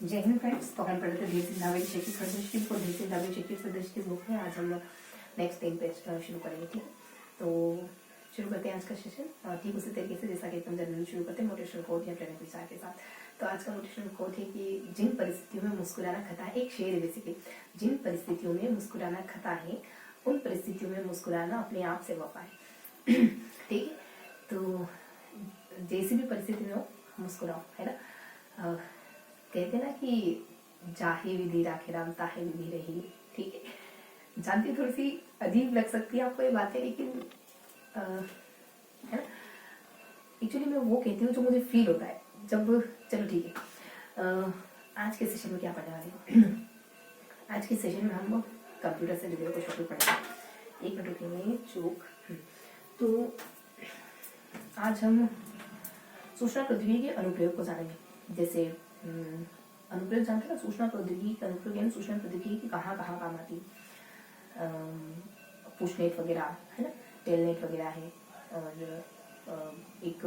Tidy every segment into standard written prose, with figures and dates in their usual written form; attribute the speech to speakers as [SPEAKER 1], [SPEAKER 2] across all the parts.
[SPEAKER 1] जय हिंद फ्रेंड्स। तो हम पढ़ते धीर सिंह नावेल शेखी सदृष्टि को धीर सिंह नावेल शेखी सदृष्टि बुक है। आज हम नेक्स्ट 10 पेज शुरू करेंगे। ठीक है, तो शुरू करते हैं आज का सेशन। ठीक उसी तरीके से जैसा कि तुम जनरली शुरू करते हैं मोटिवेशनल कोट या प्रेरणा विचार के साथ। तो आज का मोटिवेशनल कोट है कि जिन परिस्थितियों में मुस्कुराना खता है, एक शेर है बेसिकली, जिन परिस्थितियों में मुस्कुराना खता है उन परिस्थितियों में मुस्कुराना अपने आप से वफा है। ठीक है, तो जैसी भी परिस्थिति में हो मुस्कुराओ, है ना। कहते ना कि जाहे विधि राखे राम ताहे विधि रही। ठीक है, जानती थोड़ी सी अजीब लग सकती है आपको ये बातें, लेकिन है ना, एक्चुअली मैं वो कहती हूँ जो मुझे फील होता है जब। चलो ठीक है, आज के सेशन में क्या पढ़ने वाले हैं? आज के सेशन में हम कंप्यूटर से रिलेटेड कुछ टॉपिक पढ़ेंगे। 1 मिनट रुकेंगे चूक। तो आज हम सूचना प्रौद्योगिकी के अनुप्रयोग को जानेंगे। जैसे अनुप्रयोग जानते हैं ना, सूचना प्रौद्योगिकी का अनुप्रयोग यानी सूचना प्रौद्योगिकी की कहाँ कहाँ काम आती है। पुशनेट वगैरह है ना, टेलनेट वगैरह है, और एक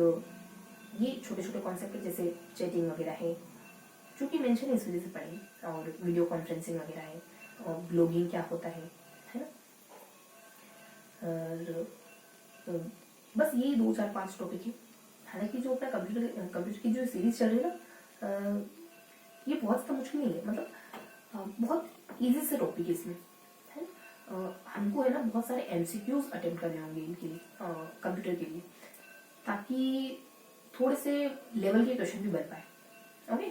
[SPEAKER 1] ये छोटे छोटे कॉन्सेप्ट जैसे चैटिंग वगैरह है जो कि मेंशन इस वजह से पढ़ेंगे, और वीडियो कॉन्फ्रेंसिंग वगैरह है, और ब्लॉगिंग क्या होता है ना। और बस ये 2 4 5 टॉपिक है। हालांकि जो अपना कंप्यूटर की जो सीरीज चल रही है ना, ये बहुत ज़्यादा मुश्किल नहीं है, मतलब बहुत इजी से टॉपिक है इसमें, है ना। हमको है ना बहुत सारे एमसीक्यूज अटेम्प्ट करने होंगे इनके लिए, कंप्यूटर के लिए, ताकि थोड़े से लेवल के क्वेश्चन भी बन पाए। ओके,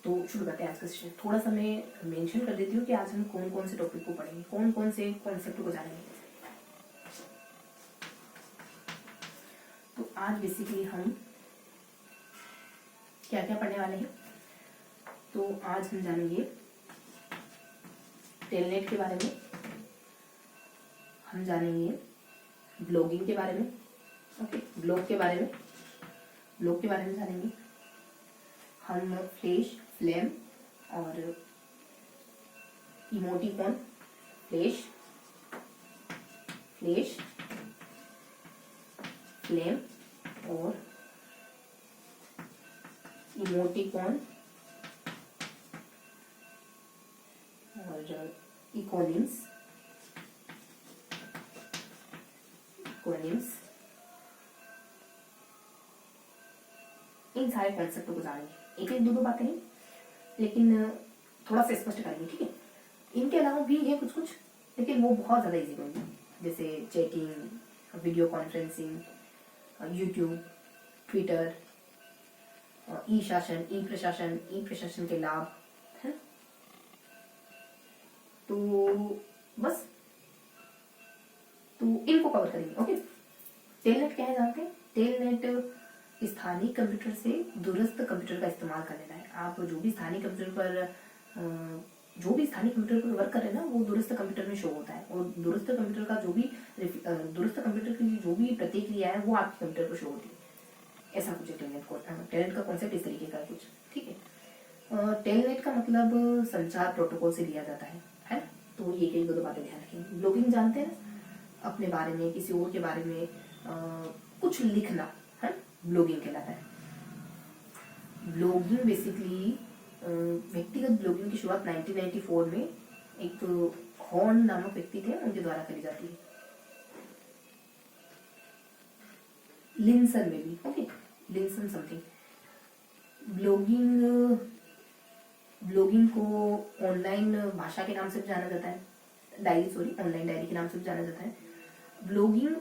[SPEAKER 1] तो शुरू करते हैं आज का सेशन। थोड़ा सा मैं मेंशन कर देती हूँ कि आज हम कौन कौन से टॉपिक को पढ़ेंगे, कौन कौन से कॉन्सेप्ट को जानेंगे। तो आज बेसिकली हम क्या क्या पढ़ने वाले हैं। तो आज हम जानेंगे टेलनेट के बारे में, हम जानेंगे ब्लॉगिंग के बारे में, ओके, ब्लॉग के बारे में जानेंगे हम, फ्लैश, फ्लेम और इमोटिकॉन, फ्लैश, फ्लेम और इमोटिकॉन और इकोनिम्स, इन सारे कॉन्सेप्ट को जानेंगे। एक एक दो बातें हैं, लेकिन थोड़ा सा स्पष्ट करेंगे। ठीक है, इनके अलावा भी है कुछ कुछ, लेकिन वो बहुत ज़्यादा इजी होंगे, जैसे chatting, video conferencing, YouTube, Twitter, e शासन, ई प्रशासन के लाभ, है। तो बस, तो इनको कवर करेंगे। ओके, टेलनेट क्या है जानते हैं? टेलनेट स्थानीय कंप्यूटर से दूरस्थ कंप्यूटर का इस्तेमाल कर लेना है। आप जो भी स्थानीय कंप्यूटर पर वर्क कर रहे हैं ना, वो दूरस्थ कंप्यूटर में शो होता है, और दूरस्थ कंप्यूटर की जो भी प्रतिक्रिया है वो आपके कंप्यूटर पर शो होती है। ऐसा कुछ है टेलनेट का कॉन्सेप्ट इस तरीके का कुछ। ठीक है, टेलनेट का मतलब संचार प्रोटोकॉल से लिया जाता है ना। तो ये कई दो बातें ध्यान रखेंगे। ब्लॉगिंग जानते हैं, अपने बारे में, किसी और के बारे में कुछ लिखना, है, ब्लॉगिंग कहलाता है। ब्लॉगिंग बेसिकली व्यक्तिगत ब्लॉगिंग की शुरुआत 1994 में एक हॉर्न नामक व्यक्ति थे, उनके द्वारा करी जाती है। लिंसन में भी, ओके, लिंसन समथिंग। ब्लॉगिंग को ऑनलाइन भाषा के नाम से भी जाना जाता है, ऑनलाइन डायरी के नाम से भी जाना जाता है। ब्लॉगिंग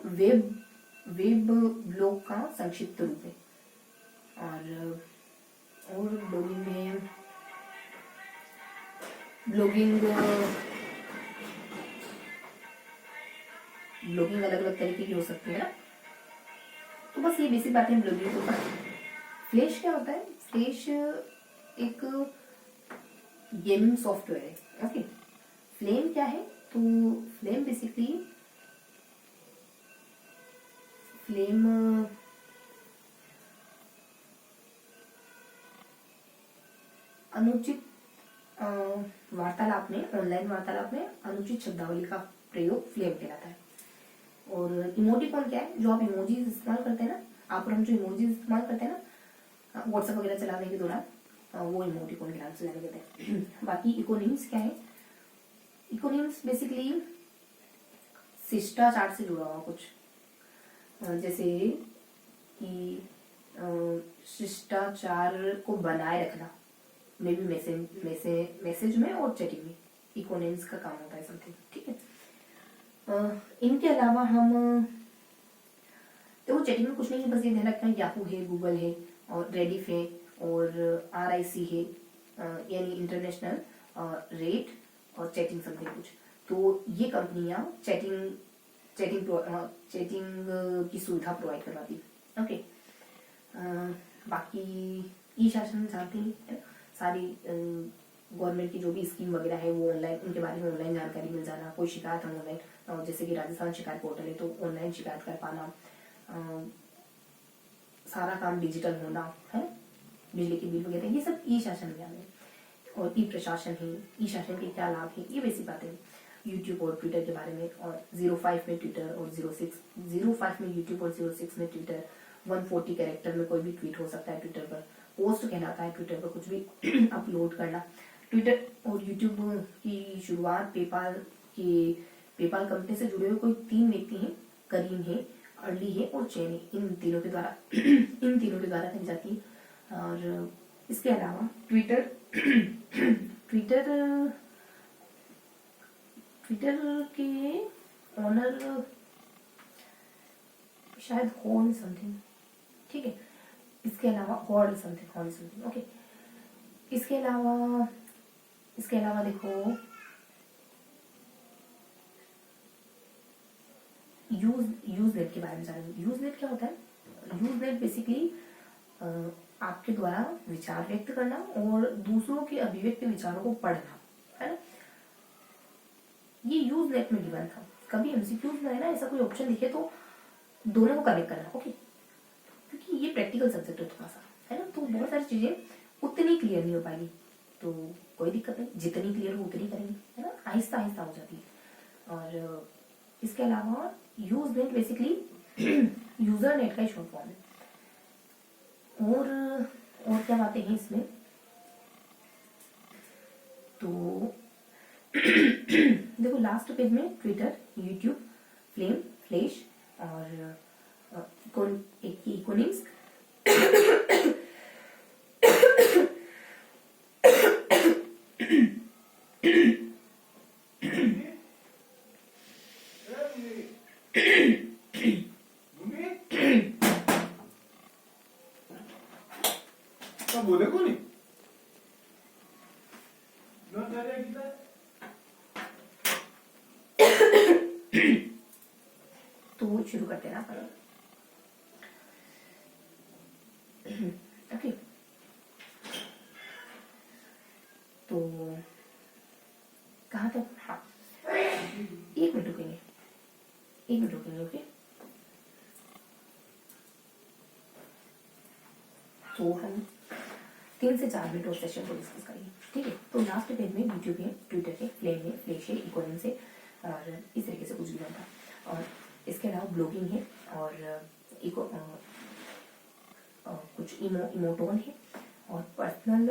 [SPEAKER 1] वेब ब्लॉग का संक्षिप्त रूप है। और ब्लॉगिंग अलग अलग तरीके की हो सकती है ना। तो बस ये बेसिक बातें ब्लॉगिंग के ऊपर। फ्लैश क्या होता है? फ्लैश एक गेमिंग सॉफ्टवेयर है। ओके, फ्लेम क्या है? तो फ्लेम बेसिकली अनुचित वार्तालाप में, ऑनलाइन वार्तालाप में अनुचित शब्दावली का प्रयोग फ्लेम कहलाता है। और इमोटिकॉन क्या है? जो आप इमोजीज इस्तेमाल करते हैं ना, आप और हम जो इमोजीज इस्तेमाल करते हैं ना व्हाट्सएप वगैरह चलाने के दौरान, वो इमोटिकॉन के नाम से जाने जाते हैं। बाकी इकोनिम्स क्या है? इकोनिम्स बेसिकली शिष्टाचार से जुड़ा हुआ कुछ, जैसे कि शिष्टाचार को बनाए रखना, मे भी मैसेज में और चैटिंग में इकोनिम्स का काम होता है समथिंग, ठीक है। इनके अलावा हम तो चैटिंग में कुछ नहीं है, बस ये ध्यान रखना है याहू है, गूगल है और रेडिफ है और RIC है, यानी इंटरनेशनल रेट और चैटिंग समथिंग कुछ। तो ये कंपनियां चैटिंग की सुविधा प्रोवाइड करवाती है। ओके, बाकी ई शासन जानते हैं, सारी गवर्नमेंट की जो भी स्कीम वगैरह है वो ऑनलाइन, उनके बारे में ऑनलाइन जानकारी मिल जाना, कोई शिकायत हम ऑनलाइन, जैसे कि राजस्थान शिकायत पोर्टल है तो ऑनलाइन शिकायत कर पाना, सारा काम डिजिटल होना है, बिजली के बिल वगैरह, ये सब ई शासन में आने। और ई प्रशासन है, ई शासन के क्या लाभ है, ये बेसिक बातें हैं। यूट्यूब और ट्विटर के बारे में, और 05 में ट्विटर और 05 में यूट्यूब और 06 में ट्विटर, 140 कैरेक्टर में कोई भी ट्वीट हो सकता है ट्विटर पर, पोस्ट कहलाता है ट्विटर पर कुछ भी अपलोड करना। ट्विटर और यूट्यूब की शुरुआत पेपाल कंपनी से जुड़े हुए कोई 3 व्यक्ति हैं, करीम है, अर्ली है और चेन है, इन तीनों के द्वारा करी जाती है। और इसके अलावा ट्विटर के ऑनर शायद हॉर्न समथिंग, ठीक है। इसके अलावा हॉर्न समथिंग, ओके। इसके अलावा देखो यूज नेट के बारे में जानेंगे। यूज नेट क्या होता है? यूज नेट बेसिकली आपके द्वारा विचार व्यक्त करना और दूसरों के अभिव्यक्त विचारों को पढ़ना, है ना। ये यूज नेट में गिवन था। कभी एमसीक्यूज में है ना ऐसा कोई ऑप्शन दिखे तो दोनों को कनेक्ट करना, ओके, क्योंकि ये प्रैक्टिकल सब्जेक्ट है थोड़ा सा, है ना, तो बहुत सारी चीजें उतनी क्लियर नहीं हो पाएगी, तो कोई दिक्कत नहीं, जितनी क्लियर हो उतनी करेंगे, है ना, आहिस्ता आहिस्ता हो जाती है। और इसके अलावा use net basically user net का ही शॉर्ट फॉर्म है। और क्या बातें हैं इसमें? तो देखो लास्ट पेज में ट्विटर, यूट्यूब, फ्लेम, फ्लैश और इकोनिम्स
[SPEAKER 2] बोले को नहीं
[SPEAKER 1] तो शुरू करते हैं ना, ओके। तो कहाँ तक? हाँ, एक मिनट रुकेंगे, ओके। तो हम 3 से 4 मिनट और सेशन को डिस्कस करेंगे, ठीक है। तो लास्ट पेज में यूट्यूब है, ट्विटर है, फ्लेम है, फ्लैश है, इकोनिम्स है और इस तरीके से कुछ भी बनता। और इसके अलावा ब्लॉगिंग है और कुछ इमोटोन है और पर्सनल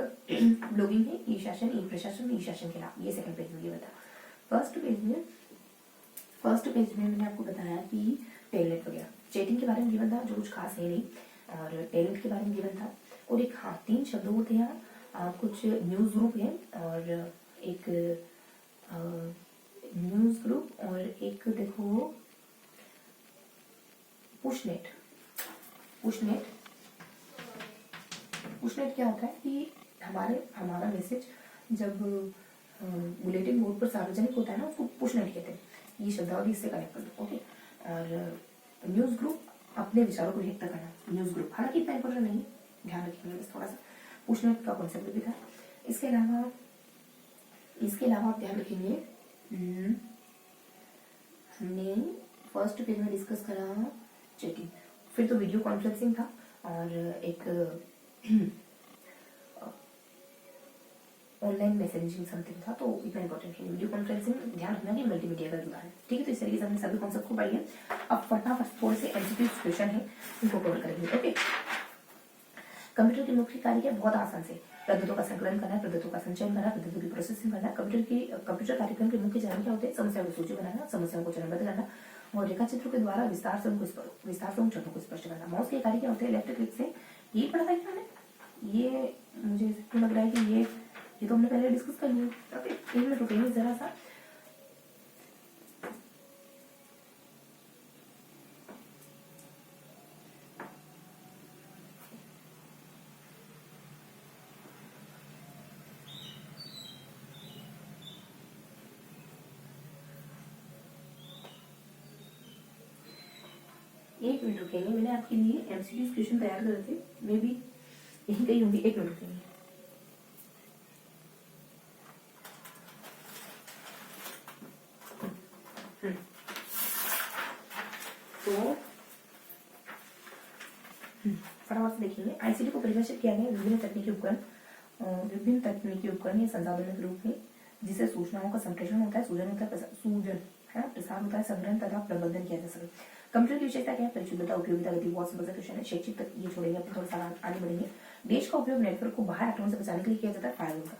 [SPEAKER 1] ब्लॉगिंग है, ई शासन, ई प्रशासन, ई शासन के लाभ, ये सेकंड पेज में ये बता। फर्स्ट पेज में मैंने आपको बताया कि टेलनेट वगैरह, चैटिंग के बारे में गिवन था जो कुछ खास है नहीं, और टेलनेट के बारे में गिवन था, और एक 3 शब्द होते हैं, कुछ न्यूज ग्रुप है और एक न्यूज ग्रुप और एक देखो पुशनेट क्या होता है कि हमारा मैसेज जब बुलेटिन बोर्ड पर सार्वजनिक होता है ना, उसको पुशनेट कहते हैं। ये शब्दावली इससे कनेक्ट कर दो, ओके। और न्यूज ग्रुप अपने विचारों को व्यक्त करना, न्यूज ग्रुप, हालांकि इतना इंपॉर्टेंट नहीं, ध्यान रखिएगा बस थोड़ा सा। पुशनेट का कॉन्सेप्ट भी था। इसके अलावा आप ध्यान रखेंगे, हमने फर्स्ट पेज में डिस्कस करा चैटिंग, फिर तो वीडियो कॉन्फ्रेंसिंग था और एक ऑनलाइन मैसेजिंग समथिंग था, तो इतना इंपॉर्टेंट है। वीडियो कॉन्फ्रेंसिंग ध्यान रखना कि मल्टीमीडिया का जुड़ा है, ठीक है। तो इस तरीके से हमने सभी कॉन्सेप्ट को पढ़ लिया। अब फटाफट थोड़े से एमसीक्यू क्वेश्चन है, उनको कवर करेंगे, ओके। कंप्यूटर के मुख्य कार्य क्या? बहुत आसान से पद्धतों का संकलन करना है, पद्धतों का संचयन करना है, पद्धतों की प्रोसेसिंग करना है। कंप्यूटर कार्यक्रम के मुख्य चरण क्या होते हैं? समस्याओं की सूची बनाना, समस्याओं को चरणबद्ध करना और रेखा चित्रों के द्वारा विस्तार से उन चरणों को स्पष्ट करना। माउस के कार्य क्या होते हैं? लेफ्ट क्लिक से ये पढ़ा था क्या हमने? ये मुझे क्यों लग रहा है कि ये तो हमने पहले डिस्कस कर लिया। ओके, 1 मिनट रुकेंगे जरा सा। एक मिनट रुकेंगे, मैंने आपके लिए एमसीक्यू क्वेश्चन तैयार करे थे, मे बी यही कहीं होंगी। 1 मिनट रुकेंगे। तो फटाफट से देखेंगे। आईसीटी को परिभाषित किया गया विभिन्न तकनीकी उपकरण या संसाधनों के रूप में जिससे सूचनाओं का संप्रेषण होता है, सूजन होता है, प्रसार होता है, संग्रहण तथा प्रबंधन किया जा सके। कंप्यूटर की विशेषता क्या है? परिशुद्धता, उपयोगिता, गति। बहुत सिंपल सा क्वेश्चन है। शैक्षिक तक ये छोड़ेंगे, अपन थोड़ा सा आगे बढ़ेंगे। देश का उपयोग नेटवर्क को बाहर आक्रमण से बचाने के लिए किया जाता है, फायरवॉल का।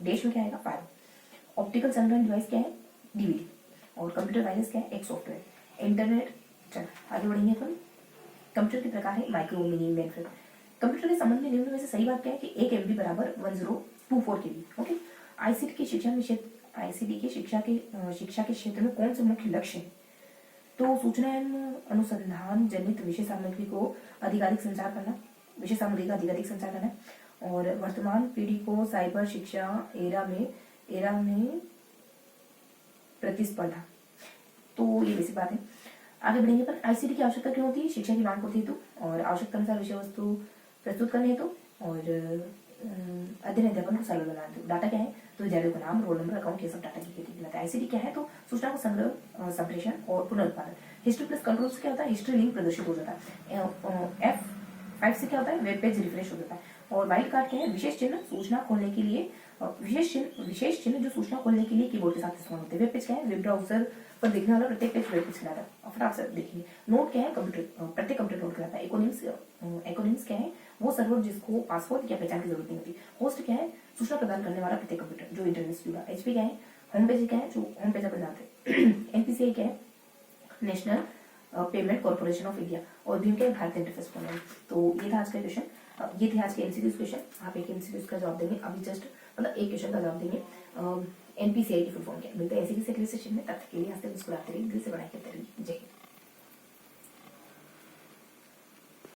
[SPEAKER 1] देश में क्या आएगा? फायर। ऑप्टिकल संग्रहण डिवाइस क्या है? डीवीडी। और कंप्यूटर वायरस क्या है? एक सॉफ्टवेयर। इंटरनेट। चल आगे बढ़ेंगे अपन। कंप्यूटर के प्रकार है माइक्रो, मिनी, मेन। कंप्यूटर के संबंध में निम्न में से सही बात क्या है कि 1 MB बराबर 1024 KB। ओके। आईसीटी की शिक्षा के क्षेत्र में कौन से मुख्य लक्ष्य है? तो सूचना एवं अनुसंधान जनित विषय सामग्री को आधिकारिक संचार करना, विषय सामग्री का आधिकारिक संचार करना और वर्तमान पीढ़ी को साइबर शिक्षा एरा में प्रतिस्पर्धा। तो ये बेसिक बात है। आगे बढ़ेंगे पर आईसीटी की आवश्यकता क्यों होती है? शिक्षा की मांग होती है तो, और आवश्यकता अनुसार विषय वस्तु प्रस्तुत करने हेतु और अध्ययन अध्यापन को सरल बनाने हेतु। डाटा क्या है? तो विद्यार्थियों का नाम, रोल नंबर, अकाउंट, ये सब डाटा की खेती कहलाता है। आईसीटी क्या है? तो सूचना को संग्रह, संप्रेषण और पुनरुत्पादन। हिस्ट्री प्लस कंट्रोल से क्या होता है? हिस्ट्री लिंक प्रदर्शित हो जाता है। F5 से क्या होता है? वेब पेज रिफ्रेश हो जाता है। और वाइल्ड कार्ड क्या है? विशेष चिन्ह सूचना खोलने के लिए, विशेष चिन्ह जो सूचना खोलने के लिए कीबोर्ड के साथ इस्तेमाल होते हैं। वेब पेज क्या है? वेब ब्राउजर पर दिखने वाला प्रत्येक पेज वेब पेज कहलाता है। फटाफट से देखिए। नोट क्या है? प्रत्येक कंप्यूटर नोट कहलाता है। एकोनिम्स क्या है? वो सर्वर जिसको पासवर्ड या पहचान की जरूरत नहीं होती। होस्ट क्या है? सूचना प्रदान करने वाला प्रत्येक कंप्यूटर जो इंटरनेट से जुड़ा। एचपी क्या है? होम पेज क्या है? जो होम पेज अपन जानते हैं। एनपीसीआई क्या है? National payment corporation of India. और भीम क्या है? भारतीय इंटरफेस प्रोग्राम। तो ये था आज का क्वेश्चन, ये थे आज के एमसीक्यूज क्वेश्चन। आप एक एमसीक्यूज का जवाब देंगे अभी, जस्ट मतलब एक क्वेश्चन का जवाब देंगे। एनपीसीआई की फुल फॉर्म क्या? मिलते हैं ऐसे किसी अगले सेशन में। तब तक के लिए हंसते मुस्कुराते रहिए, दिल से बनाए करते रहिए। जय हिंद।